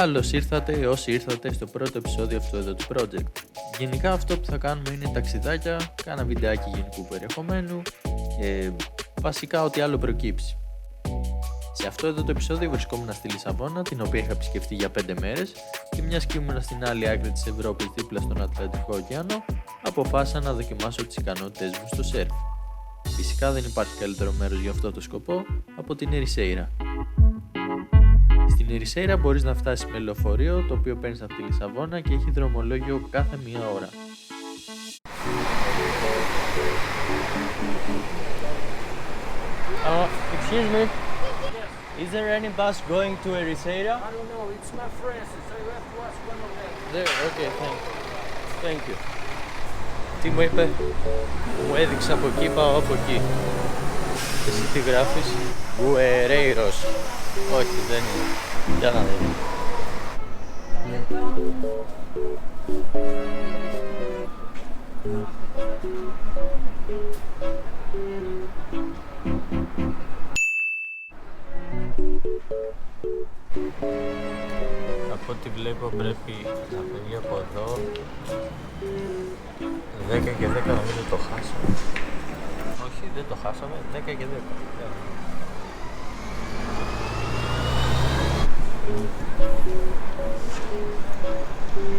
Καλώς ήρθατε όσοι ήρθατε στο πρώτο επεισόδιο αυτού εδώ του project. Γενικά αυτό που θα κάνουμε είναι ταξιδάκια, κάνα βιντεάκι γενικού περιεχομένου και βασικά ό,τι άλλο προκύψει. Σε αυτό εδώ το επεισόδιο βρισκόμουν στη Λισαβόνα, την οποία είχα επισκεφτεί για 5 μέρες και μιας και ήμουν στην άλλη άκρη της Ευρώπης δίπλα στον Ατλαντικό ωκεανό, αποφάσισα να δοκιμάσω τις ικανότητες μου στο σερφ. Φυσικά δεν υπάρχει καλύτερο μέρος για αυτό το σκοπό από την Ερισέιρα. Στην Ερισέιρα μπορείς να φτάσεις με λεωφορείο, το οποίο παίρνεις από τη Λισαβόνα και έχει δρομολόγιο κάθε μία ώρα. Excuse me. Is there any bus going to Ericeira? I don't know, it's my friends, so you have to ask one of them. There, okay, thank you. Τι μου είπε, μου έδειξε από εκεί, πάω από εκεί. Εσύ τι γράφεις? Γουερέιρος. Όχι, δεν είναι. Για να δούμε. Από ό,τι βλέπω πρέπει να φύγει από εδώ 10 και 10, νομίζω το χάσαμε. Όχι, δεν το χάσαμε, 10 και 10.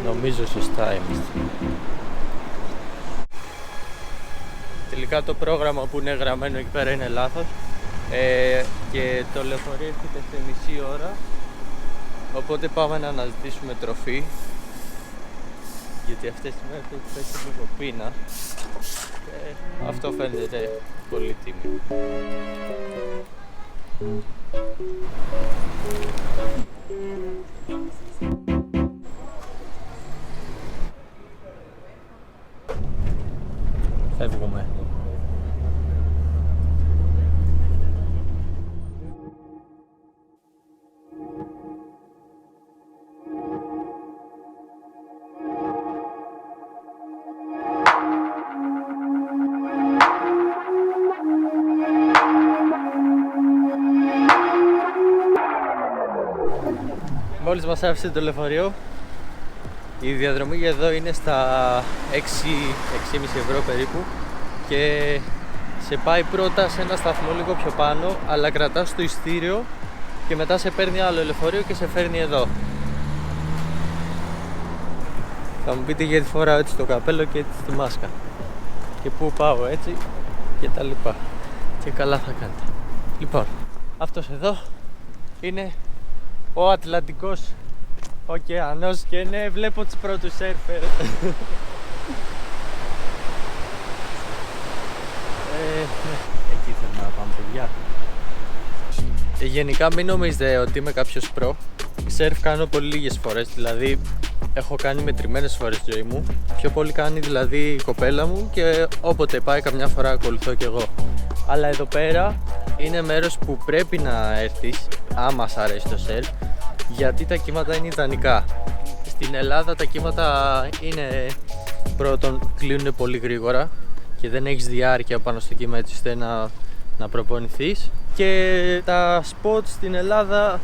Νομίζω σωστά είμαστε. Τελικά το πρόγραμμα που είναι γραμμένο εκεί πέρα είναι λάθος και το λεωφορείο έρχεται σε μισή ώρα, οπότε πάμε να αναζητήσουμε τροφή, γιατί αυτές τις μέρες έχει πέσει λίγο πείνα και αυτό φαίνεται πολύ τίμιο. Φεύγουμε. Μόλις μας άφησε το λεωφορείο, η διαδρομή για εδώ είναι στα 6,5 ευρώ περίπου και σε πάει πρώτα σε ένα σταθμό λίγο πιο πάνω, αλλά κρατάς το ειστήριο και μετά σε παίρνει άλλο λεωφορείο και σε φέρνει εδώ. Θα μου πείτε γιατί φοράω έτσι το καπέλο και έτσι τη μάσκα και πού πάω έτσι και τα λοιπά, και καλά θα κάνετε. Λοιπόν, αυτός εδώ είναι ο Ατλαντικός ωκεανός και ναι, βλέπω τους πρώτους σέρφερ. Εκεί θέλω να πάμε, παιδιά. Γενικά μην νομίζετε ότι είμαι κάποιος προ. Σερφ κάνω πολύ λίγες φορές, δηλαδή έχω κάνει μετρημένες φορές στη ζωή μου. Πιο πολύ κάνει δηλαδή η κοπέλα μου και όποτε πάει καμιά φορά ακολουθώ κι εγώ. Αλλά εδώ πέρα είναι μέρος που πρέπει να έρθεις άμα σ' αρέσει το σερφ, γιατί τα κύματα είναι ιδανικά. Στην Ελλάδα τα κύματα είναι, πρώτον, κλείνουν πολύ γρήγορα και δεν έχεις διάρκεια πάνω στο κύμα έτσι ώστε να προπονηθείς, και τα spots στην Ελλάδα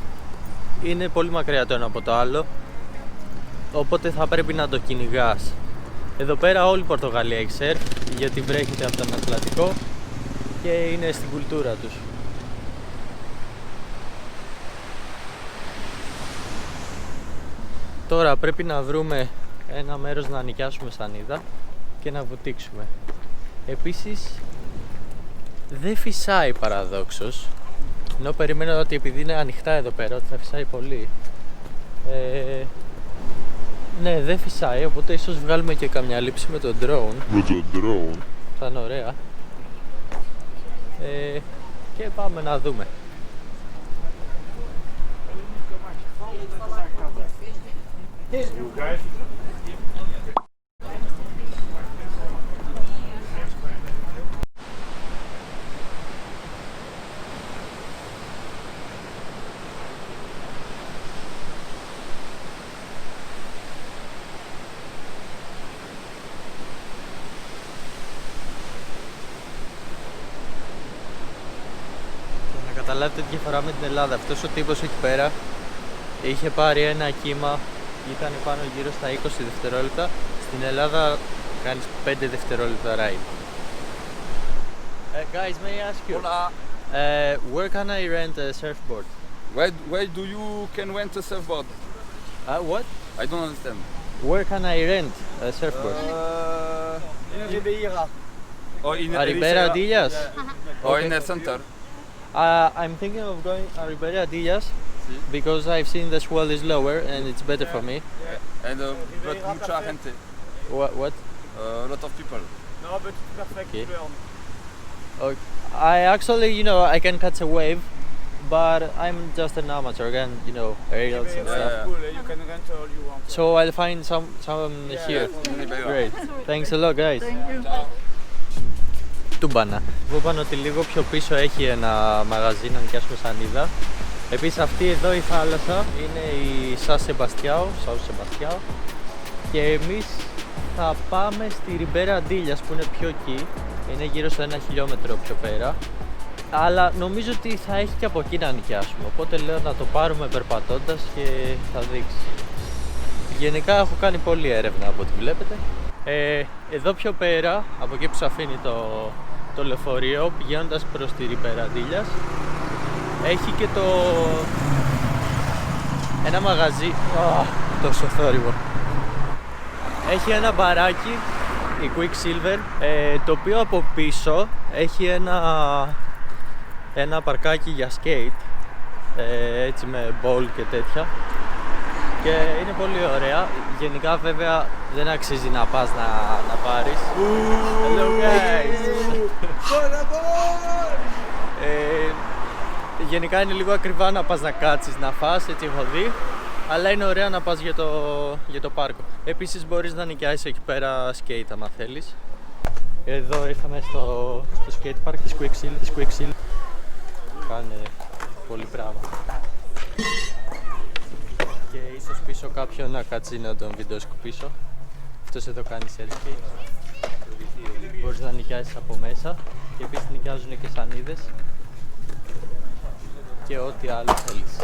είναι πολύ μακριά το ένα από το άλλο, οπότε θα πρέπει να το κυνηγάς. Εδώ πέρα όλη η Πορτογαλία έχει σερφ, γιατί βρέχεται από τον Ατλαντικό και είναι στην κουλτούρα τους. Τώρα πρέπει να βρούμε ένα μέρος να νοικιάσουμε σανίδα και να βουτήξουμε. Επίσης δεν φυσάει παραδόξως, ενώ περιμένω ότι επειδή είναι ανοιχτά εδώ πέρα ότι θα φυσάει πολύ. Ναι, δεν φυσάει, οπότε ίσως βγάλουμε και καμιά λήψη με το drone. Θα είναι ωραία. Και πάμε να δούμε. καταλάβετε τη διαφορά με την Ελλάδα. Αυτός ο τύπος εκεί πέρα είχε πάρει ένα κύμα, ήταν πάνω γύρω στα 20 δευτερόλεπτα. Στην Ελλάδα κάνεις 5 δευτερόλεπτα ride. Guys, may I ask you? Hola. Where can I rent a surfboard? Where do you can rent a surfboard? What? I don't understand. Where can I rent a surfboard? Or in Ribera Dillas? Or in a center. I'm thinking of going to Ribera Dillas because I've seen the swell is lower and it's better for me. And but mucha gente. What? A lot of people. Okay. Okay. I actually, I can catch a wave, but I'm just an amateur, can, aerials and stuff. You can rent all you want. So I'll find some here. Ribeira. Great. Thanks a lot, guys. Τούμπανα. Εγώ είπαν ότι λίγο πιο πίσω έχει ένα μαγαζί να νοικιάσουμε σανίδα. Επίσης αυτή εδώ η θάλασσα είναι η Σαν Σεμπαστιάο και εμείς θα πάμε στη Ριμπέρα Ντίλιας που είναι πιο εκεί, είναι γύρω στο 1 χιλιόμετρο πιο πέρα, αλλά νομίζω ότι θα έχει και από εκεί να νοικιάσουμε, οπότε λέω να το πάρουμε περπατώντας και θα δείξει. Γενικά έχω κάνει πολλή έρευνα από ό,τι βλέπετε. Εδώ πιο πέρα, από εκεί που σας αφήνει το λεωφορείο πηγαίνοντας προς τη Ριμπέρα Ντίλιας, έχει και ένα μαγαζί, τόσο θόρυβο. Έχει ένα μπαράκι, η Quicksilver, το οποίο από πίσω έχει ένα παρκάκι για skate, έτσι με ball και τέτοια, και είναι πολύ ωραία. Γενικά βέβαια δεν αξίζει να πας να πάρεις. Hello guys! Γενικά είναι λίγο ακριβά να πας να κάτσεις να φας, έτσι έχω δει, αλλά είναι ωραία να πας για το πάρκο. Επίσης μπορείς να νοικιάσεις εκεί πέρα skate άμα θέλεις. Εδώ ήρθαμε στο skate park της Quicksilver. Κάνε πολύ πράγμα. Και ίσως πίσω κάποιον να κάτσει να τον βιντεοσκοπήσω. Αυτός εδώ κάνει selfie. Μπορείς να νοικιάσεις από μέσα και επίσης νοικιάζουν και σανίδες και ό,τι άλλο θέλεις.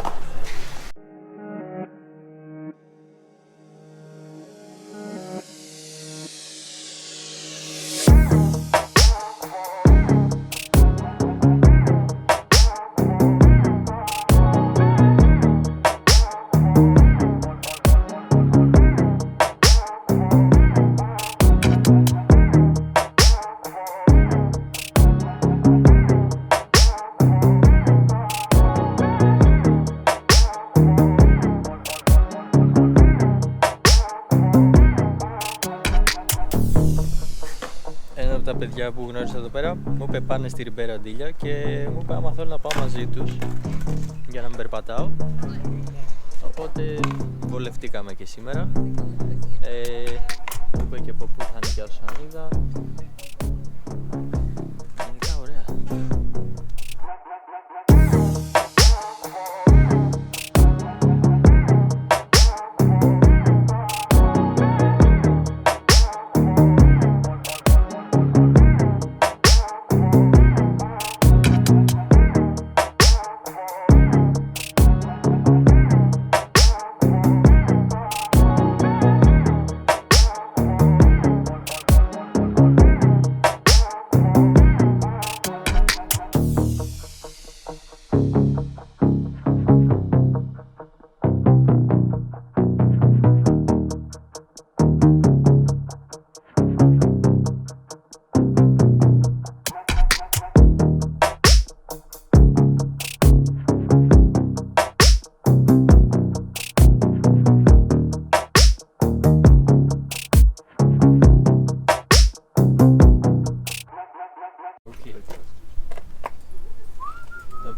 Τα παιδιά που γνώρισα εδώ πέρα μου είπε πάνε στη Ριμπέρα Ντίλια και μου είπε άμα θέλω να πάω μαζί τους για να μην περπατάω, οπότε βολευτήκαμε και σήμερα. Μου είπε και από πού θα νοικιάσω σανίδα. Γενικά ωραία.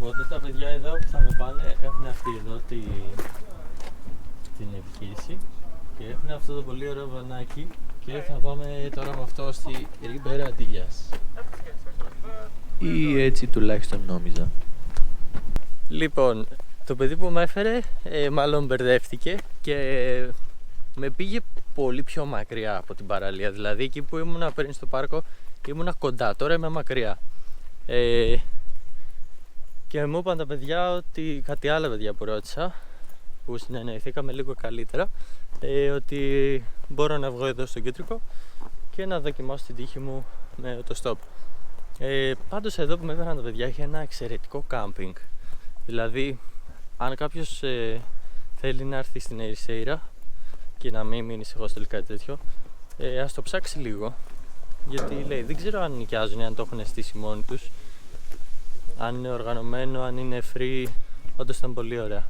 Οπότε τα παιδιά εδώ που θα με πάνε έχουν αυτή εδώ την επιχείρηση και έχουν αυτό το πολύ ωραίο βανάκι και θα πάμε τώρα με αυτό στη Ριμπέρα Ντίλιας. Ή έτσι τουλάχιστον νόμιζα. Λοιπόν, το παιδί που με έφερε μάλλον μπερδεύτηκε και με πήγε πολύ πιο μακριά από την παραλία. Δηλαδή εκεί που ήμουνα πριν στο πάρκο ήμουνα κοντά, τώρα είμαι μακριά. Και μου είπαν τα παιδιά ότι κάτι άλλα παιδιά που ρώτησα, που που συνεννοηθήκαμε λίγο καλύτερα, ότι μπορώ να βγω εδώ στο Κίτρικο και να δοκιμάσω την τύχη μου με το stop. Πάντως εδώ που με έφεραν τα παιδιά έχει ένα εξαιρετικό κάμπινγκ. Δηλαδή, αν κάποιος θέλει να έρθει στην Ερυσέηρα και να μην μείνει σε hostel ή κάτι τέτοιο, ας το ψάξει λίγο. Γιατί λέει, δεν ξέρω αν νοικιάζουν, αν το έχουν στήσει μόνοι τους, αν είναι οργανωμένο, αν είναι free. Όντως ήταν πολύ ωραία.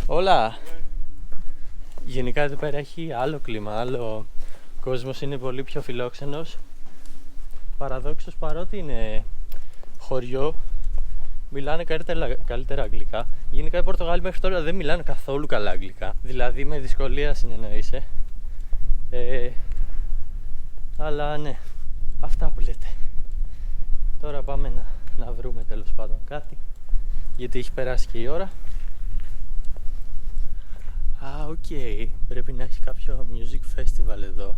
Όλα. Γενικά εδώ πέρα έχει άλλο κλίμα, άλλο κόσμος, είναι πολύ πιο φιλόξενος. Παραδόξως, παρότι είναι χωριό, μιλάνε καλύτερα αγγλικά. Γενικά οι Πορτογάλοι μέχρι τώρα δεν μιλάνε καθόλου καλά αγγλικά. Δηλαδή με δυσκολία συνεννοείσαι. Αλλά ναι, αυτά που λέτε. Τώρα πάμε να βρούμε τέλος πάντων κάτι, γιατί έχει περάσει και η ώρα. Οκ. Πρέπει να έχει κάποιο music festival εδώ.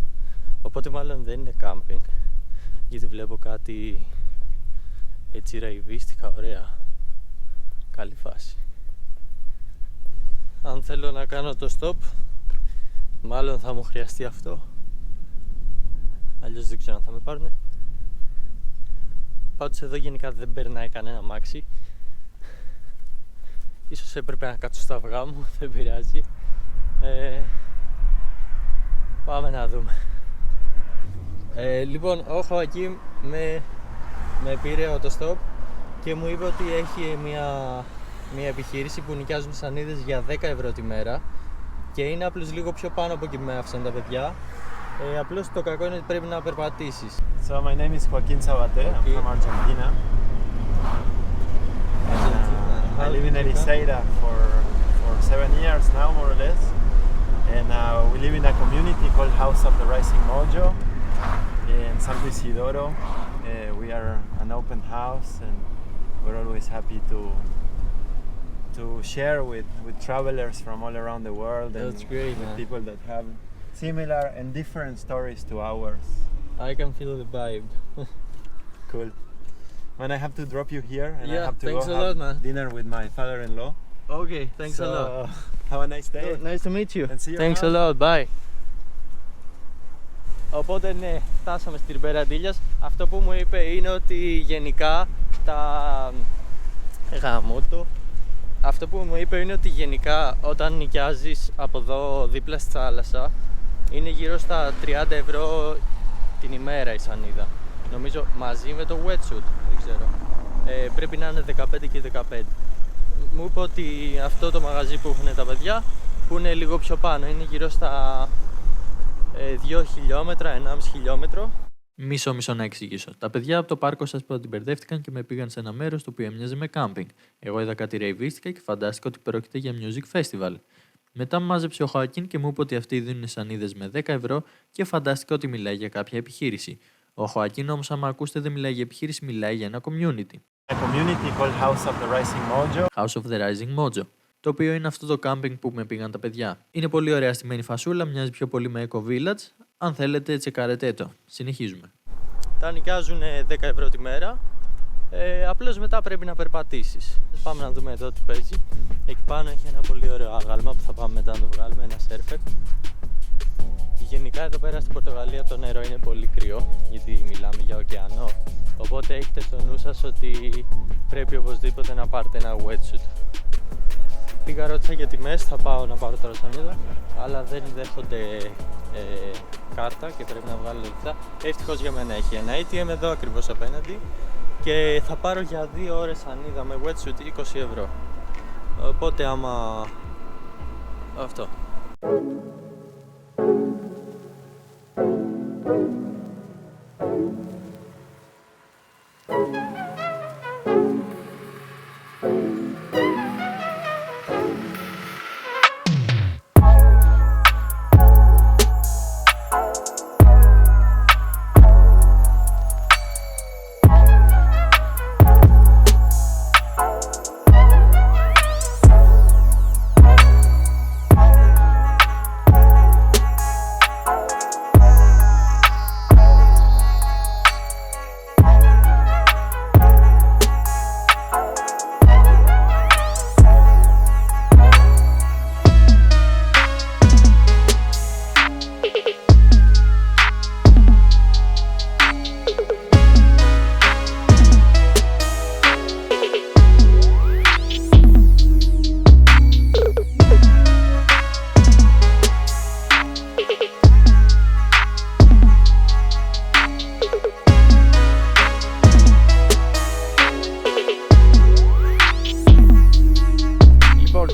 Οπότε μάλλον δεν είναι camping, γιατί βλέπω κάτι έτσι ραϊβίστικα, ωραία. Καλή φάση. Αν θέλω να κάνω το stop, μάλλον θα μου χρειαστεί αυτό. Αλλιώς δεν ξέρω αν θα με πάρουνε. Πάντως εδώ γενικά δεν περνάει κανένα αμάξι. Ίσως έπρεπε να κάτσω στα αυγά μου, δεν πειράζει. Πάμε να δούμε. Λοιπόν, ο Χωακίμ με πήρε autostop και μου είπε ότι έχει μια επιχείρηση που νοικιάζουν σανίδες για 10 ευρώ τη μέρα και είναι απλώς λίγο πιο πάνω από εκεί που με άφησαν τα παιδιά. Απλώς το κακό είναι ότι πρέπει να περπατήσεις. So my name is Joaquin Sabate. I'm from Argentina. I live in Ericeira for 7 years now, more or less. And we live in a community called House of the Rising Mojo in Santo Isidoro. We are an open house and we're always happy to share with travelers from all around the world. That's and great, with man. people that have similar and different stories to ours. I can feel the vibe. Cool. Man, I have to drop you here and I Yeah, have to thanks go a have lot, man. dinner with my father-in-law. Okay, thanks a lot. Have a nice day. Nice to meet you. And see you Thanks a around. lot, bye. Οπότε ναι, φτάσαμε στην Περαντήλιας. Αυτό που μου είπε είναι ότι γενικά Αυτό που μου είπε είναι ότι γενικά όταν νοικιάζεις από εδώ δίπλα στη θάλασσα είναι γύρω στα 30 ευρώ την ημέρα η σανίδα. Νομίζω μαζί με το wetsuit, δεν ξέρω. Πρέπει να είναι 15 και 15. Μου είπε ότι αυτό το μαγαζί που έχουν τα παιδιά, που είναι λίγο πιο πάνω, είναι γύρω στα 2 χιλιόμετρα, 1,5 χιλιόμετρο. Μισό να εξηγήσω. Τα παιδιά από το πάρκο σας πρώτα μπερδεύτηκαν και με πήγαν σε ένα μέρος το οποίο έμοιαζε με κάμπινγκ. Εγώ είδα κάτι ρεϊβίστικα και φαντάστηκα ότι πρόκειται για music festival. Μετά μου μάζεψε ο Χωακίν και μου είπε ότι αυτοί δίνουν σανίδες με 10 ευρώ και φαντάστηκα ότι μιλάει για κάποια επιχείρηση. Ο Χωακίν όμως, άμα ακούσετε, δεν μιλάει για επιχείρηση, μιλάει για ένα community. A community called House of the Rising Mojo. House of the Rising Mojo. Το οποίο είναι αυτό το κάμπινγκ που με πήγαν τα παιδιά. Είναι πολύ ωραία στημένη φασούλα, μοιάζει πιο πολύ με Eco Village. Αν θέλετε, τσεκάρετε το. Συνεχίζουμε. Τα νοικιάζουν 10 ευρώ τη μέρα. Απλώς μετά πρέπει να περπατήσεις. Πάμε να δούμε εδώ τι παίζει. Εκεί πάνω έχει ένα πολύ ωραίο άγαλμα που θα πάμε μετά να το βγάλουμε, ένα σέρφερ. Γενικά εδώ πέρα στην Πορτογαλία το νερό είναι πολύ κρύο, γιατί μιλάμε για ωκεανό. Οπότε έχετε στο νου σας ότι πρέπει οπωσδήποτε να πάρετε ένα wetsuit. Πήγα, ρώτησα για τιμές, θα πάω να πάρω τώρα σανίδα, αλλά δεν δέχονται κάρτα και πρέπει να βγάλω λεφτά. Ευτυχώς για μένα έχει ένα ATM εδώ ακριβώς απέναντι και θα πάρω για 2 ώρες σανίδα με wetsuit 20 ευρώ. Οπότε άμα... αυτό.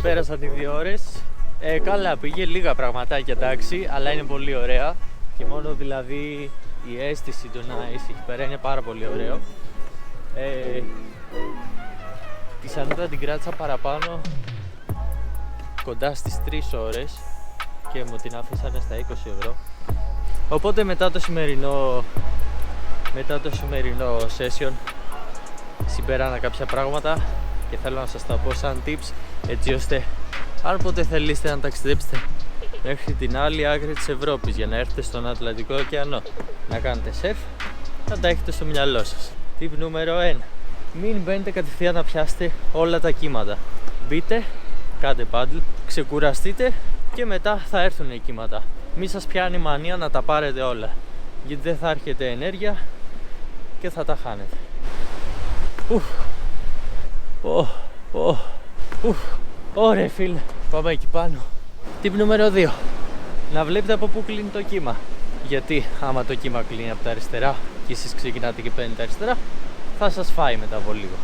Πέρασαν οι 2 ώρες. Καλά πήγε, λίγα πραγματάκια εντάξει, αλλά είναι πολύ ωραία. Και μόνο δηλαδή η αίσθηση του να είσαι εκεί πέρα είναι πάρα πολύ ωραίο. Τη Σανούτα την κράτησα παραπάνω, κοντά στις 3 ώρες και μου την άφησαν στα 20 ευρώ. Οπότε μετά το σημερινό session συμπεράνα κάποια πράγματα και θέλω να σας τα πω σαν tips, έτσι ώστε αν ποτέ θελήσετε να ταξιδέψετε μέχρι την άλλη άκρη της Ευρώπης για να έρθετε στον Ατλαντικό ωκεανό να κάνετε σερφ, να τα έχετε στο μυαλό σας. Tip νούμερο 1. Μην μπαίνετε κατευθείαν να πιάσετε όλα τα κύματα. Μπείτε, κάντε πάντλ, ξεκουραστείτε και μετά θα έρθουν οι κύματα. Μη σας πιάνει μανία να τα πάρετε όλα, γιατί δεν θα έρχεται ενέργεια και θα τα χάνετε. Ωραία φίλε, πάμε εκεί πάνω. Tip νούμερο 2. Να βλέπετε από πού κλείνει το κύμα. Γιατί άμα το κύμα κλείνει από τα αριστερά και εσείς ξεκινάτε και παίρνετε αριστερά, θα σας φάει μετά από λίγο.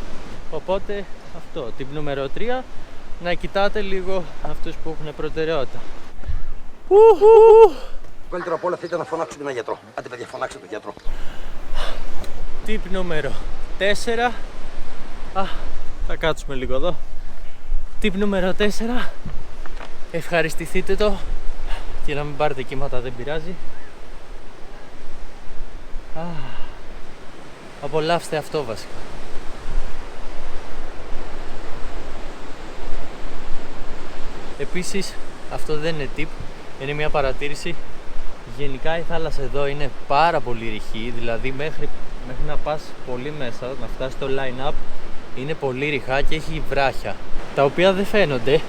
Οπότε αυτό. Tip νούμερο 3. Να κοιτάτε λίγο αυτούς που έχουν προτεραιότητα. Το καλύτερο απ' όλα θα ήταν να φωνάξουμε έναν γιατρό. Άντε παιδιά, φωνάξτε τον γιατρό. Tip νούμερο 4. Θα κάτσουμε λίγο εδώ. Tip νούμερο 4. Ευχαριστηθείτε το και να μην πάρετε κύματα, δεν πειράζει. Απολαύστε αυτό βασικά. Επίσης, αυτό δεν είναι tip, είναι μια παρατήρηση. Γενικά η θάλασσα εδώ είναι πάρα πολύ ρηχή, δηλαδή μέχρι να πας πολύ μέσα, να φτάσεις στο line-up, είναι πολύ ρηχά και έχει βράχια, τα οποία δεν φαίνονται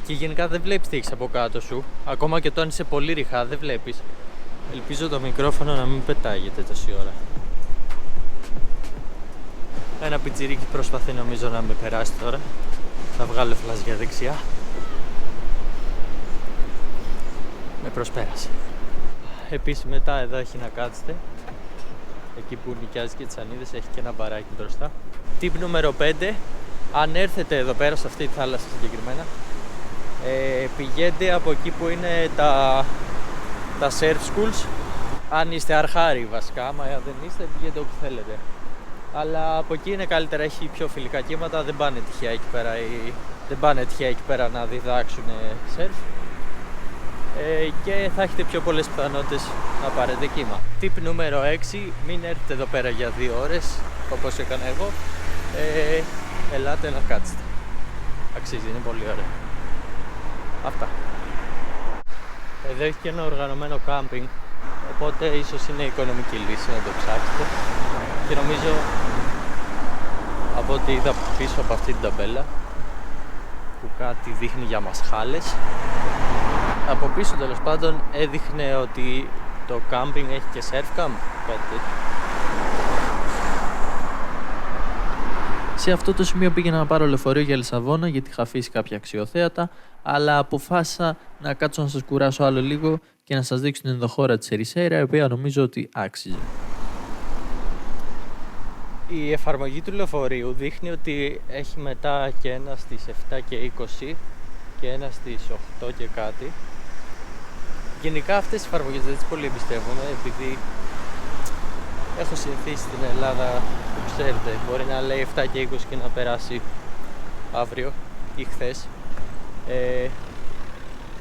και γενικά δεν βλέπεις τι έχεις από κάτω σου. Ακόμα και όταν είσαι πολύ ρηχά δεν βλέπεις. Ελπίζω το μικρόφωνο να μην πετάγεται τόση ώρα. Ένα πιτσιρίκι προσπαθεί νομίζω να με περάσει τώρα. Θα βγάλω φλαζιά δεξιά. Με προσπέρασε. Επίσης μετά εδώ έχει να κάτσετε. Εκεί που νοικιάζει και τις σανίδες έχει και ένα μπαράκι μπροστά. Tip νούμερο 5. Αν έρθετε εδώ πέρα σε αυτή τη θάλασσα συγκεκριμένα, πηγαίνετε από εκεί που είναι τα surf schools. Αν είστε αρχάροι βασικά, άμα δεν είστε πηγαίνετε όπου θέλετε. Αλλά από εκεί είναι καλύτερα, έχει πιο φιλικά κύματα, δεν πάνε τυχαία εκεί πέρα να διδάξουν surf. Και θα έχετε πιο πολλές πιθανότητες να πάρετε κύμα. Tip νούμερο 6. Μην έρθετε εδώ πέρα για 2 ώρες όπως έκανα εγώ. Ελάτε να κάτσετε. Αξίζει, είναι πολύ ωραίο. Αυτά. Εδώ έχει και ένα οργανωμένο κάμπινγκ, οπότε ίσως είναι οικονομική λύση να το ψάξετε. Και νομίζω από ό,τι είδα πίσω από αυτή την ταμπέλα που κάτι δείχνει για μασχάλες, από πίσω τέλος πάντων έδειχνε ότι το κάμπινγκ έχει και surf camp, κάτι τέτοιο. Σε αυτό το σημείο πήγαινα να πάρω λεωφορείο για Λισαβόνα γιατί είχα αφήσει κάποια αξιοθέατα, αλλά αποφάσισα να κάτσω να σας κουράσω άλλο λίγο και να σας δείξω την ενδοχώρα της Ερισέιρα, η οποία νομίζω ότι άξιζε. Η εφαρμογή του λεωφορείου δείχνει ότι έχει μετά και ένα στις 7 και 20 και ένα στις 8 και κάτι. Γενικά αυτές τις εφαρμογές δεν τις πολύ εμπιστεύομαι, επειδή έχω συνηθίσει στην Ελλάδα που ξέρετε, μπορεί να λέει 7 και 20 και να περάσει αύριο ή χθες.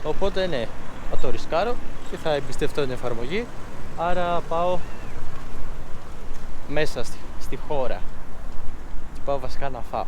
Οπότε ναι, θα το ρισκάρω και θα εμπιστευτώ την εφαρμογή, άρα πάω μέσα στη χώρα και πάω βασικά να φάω.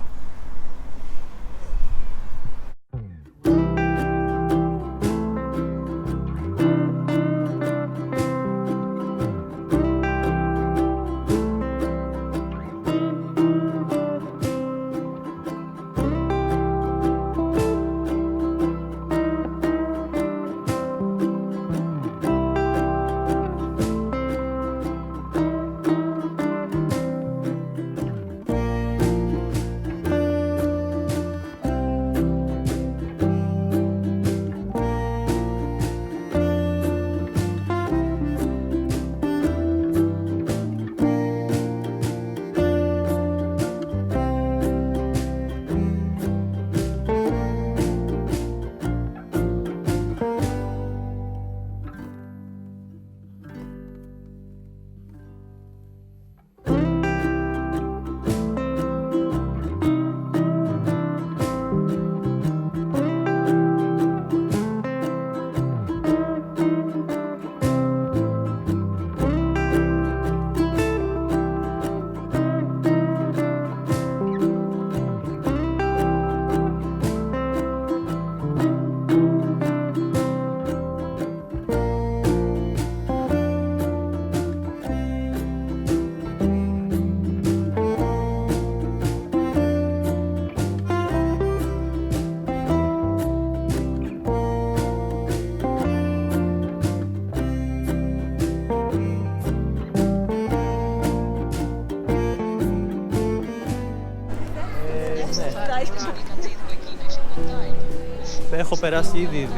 έχω περάσει ήδη 2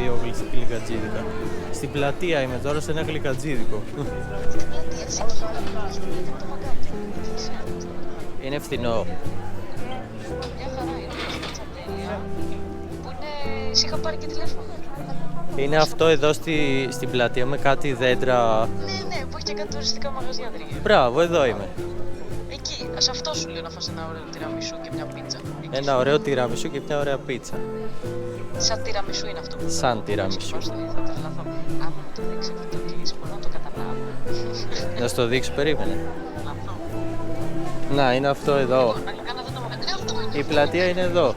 γλυκατζίδικα. Στην πλατεία είμαι τώρα, σε ένα γλυκατζίδικο. Είναι φθηνό. Μια χαρά είναι. Τσαντέλια. Που είναι. Σ' είχα πάρει και τηλέφωνο. Είναι αυτό εδώ στην πλατεία με κάτι δέντρα. Ναι, που έχει και κάτι τουριστικά μαγαζιά τριγύρω. Μπράβο, εδώ είμαι. Εκεί, σε αυτό σου λέω να φας ένα ωραίο τυραμισού και μια πίτσα. Εκεί. Ένα ωραίο τυραμισού και μια ωραία πίτσα. Σαν τυραμισού είναι αυτό. Σαν τυραμισού. Θα τρελαθώ. Άμα μου το δείξει αυτό το κλείσει, μπορώ να το καταλάβω. Να στο δείξω, περίμενε. Αυτό. Να, είναι αυτό εδώ. Αγγλικά να δεν το μαγαζί. Η πλατεία είναι εδώ.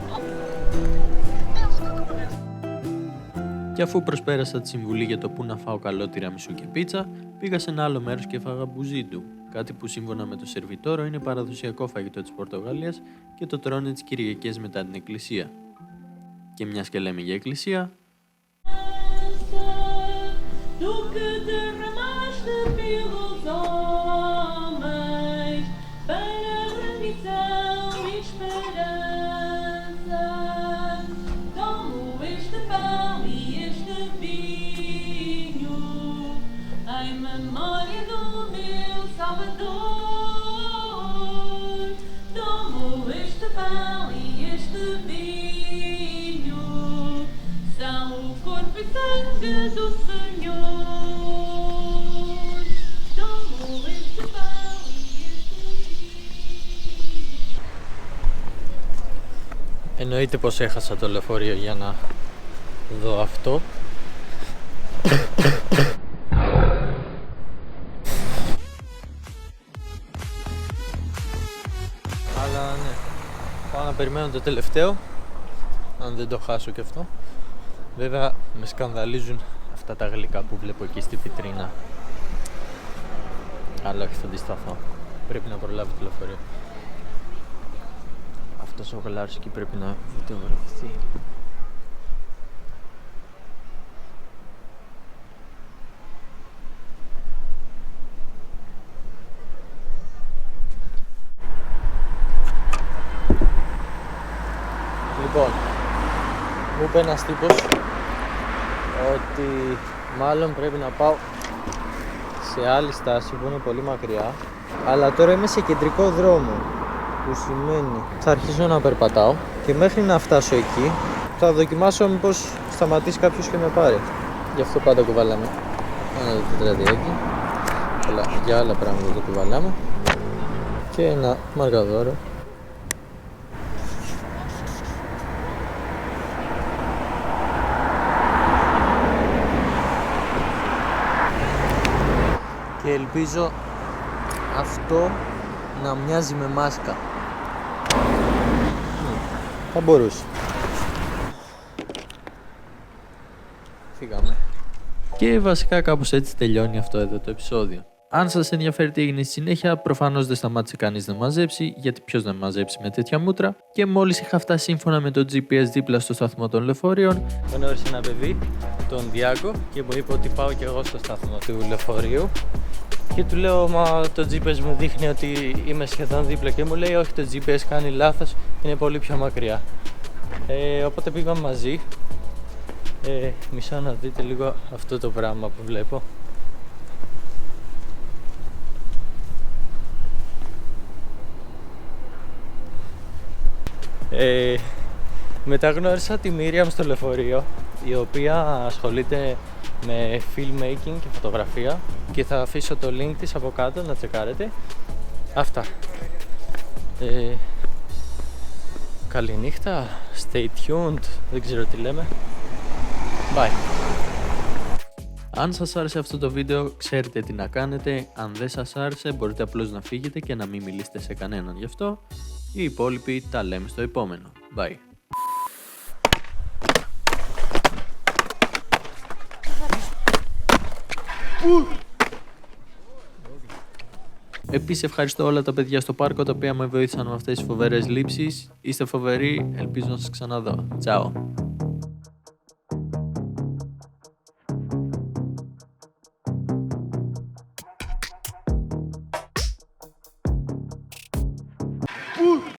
Και αφού προσπέρασα τη συμβουλή για το πού να φάω καλό τυραμισού και πίτσα, πήγα σε ένα άλλο μέρος και έφαγα μπουζίντου. Κάτι που σύμφωνα με το σερβιτόρο είναι παραδοσιακό φαγητό της Πορτογαλίας και το τρώνε τις Κυριακές μετά την εκκλησία. Και μιας και λέμε για εκκλησία, Εννοείται πως έχασα το λεωφορείο για να δω αυτό. Αλλά ναι, πάω να περιμένω το τελευταίο, αν δεν το χάσω και αυτό. Βέβαια με σκανδαλίζουν αυτά τα γλυκά που βλέπω εκεί στη βιτρίνα. Αλλά όχι, θα αντισταθώ. Πρέπει να προλάβω το λεωφορείο. Αυτός ο γλάρος εκεί πρέπει να βιντεογραφηθεί. Λοιπόν, μου είπε ένας τύπος ότι μάλλον πρέπει να πάω σε άλλη στάση που είναι πολύ μακριά, αλλά τώρα είμαι σε κεντρικό δρόμο, που σημαίνει θα αρχίσω να περπατάω και μέχρι να φτάσω εκεί θα δοκιμάσω μήπως σταματήσει κάποιος και με πάρει. Γι' αυτό πάντα κουβαλάμε ένα τετραδιάκι, αλλά για άλλα πράγματα το κουβαλάμε, και ένα μαργαδόρο. Και ελπίζω αυτό να μοιάζει με μάσκα. Θα μπορούσε. Φύγαμε. και βασικά κάπως έτσι τελειώνει αυτό εδώ το επεισόδιο. Αν σας ενδιαφέρει τι έγινε στη συνέχεια, προφανώς δεν σταμάτησε κανείς να μαζέψει, γιατί ποιος να μαζέψει με τέτοια μούτρα. Και μόλις είχα φτάσει σύμφωνα με το GPS δίπλα στο σταθμό των λεωφορείων, Γνώρισα ένα παιδί, τον Διάκο, και μου είπε ότι πάω και εγώ στο σταθμό του λεωφορείου. Και του λέω, μα το GPS μου δείχνει ότι είμαι σχεδόν δίπλα, και μου λέει όχι, το GPS κάνει λάθος, είναι πολύ πιο μακριά. Οπότε πήγαμε μαζί. Μισό να δείτε λίγο αυτό το πράγμα που βλέπω. Μετά γνώρισα τη Μίριαμ στο λεωφορείο, η οποία ασχολείται με filmmaking και φωτογραφία, και θα αφήσω το link της από κάτω να τσεκάρετε. Αυτά. Καληνύχτα, stay tuned, δεν ξέρω τι λέμε. Bye. αν σας άρεσε αυτό το βίντεο, ξέρετε τι να κάνετε. Αν δεν σας άρεσε, μπορείτε απλώς να φύγετε και να μην μιλήσετε σε κανέναν γι' αυτό. Οι υπόλοιποι τα λέμε στο επόμενο. Bye. Επίσης ευχαριστώ όλα τα παιδιά στο πάρκο τα οποία με βοήθησαν με αυτές τις φοβερές λήψεις. Είστε φοβεροί, ελπίζω να σας ξαναδώ. Τσάω.